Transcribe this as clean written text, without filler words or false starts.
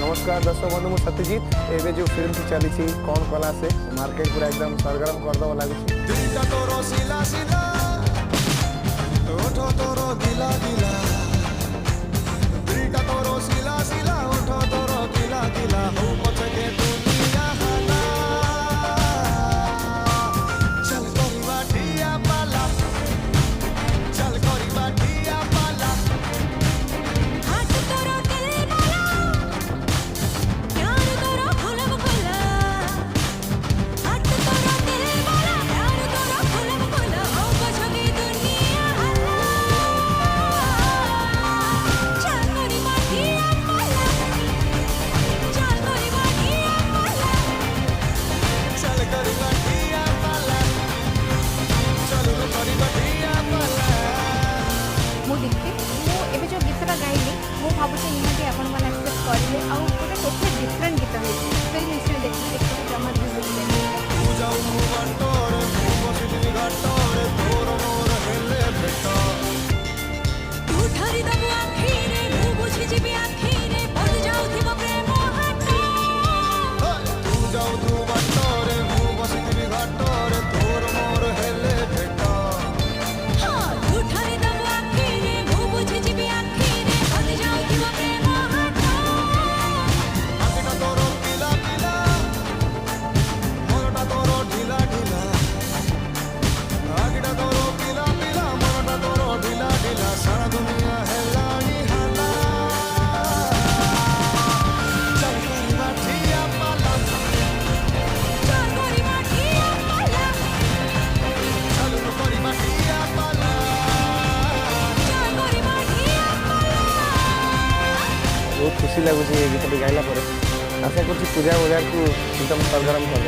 नमस्कार दर्शक बंधु मुझे सत्यजीत एवं जो फिल्म चली कौन कला से मार्केट पूरा एकदम सरगरम करदे लगुच भावुचे निहाती आपण मैंने एक्सेप्ट करेंगे आउ गोटे टोटली डिफरेंट गीत होती फिल्म हिस्ट्री देखिए जमा बहुत खुशी लगुच ये गीत गाइला आशा कर पूजा बजार को एकदम सरगरम कर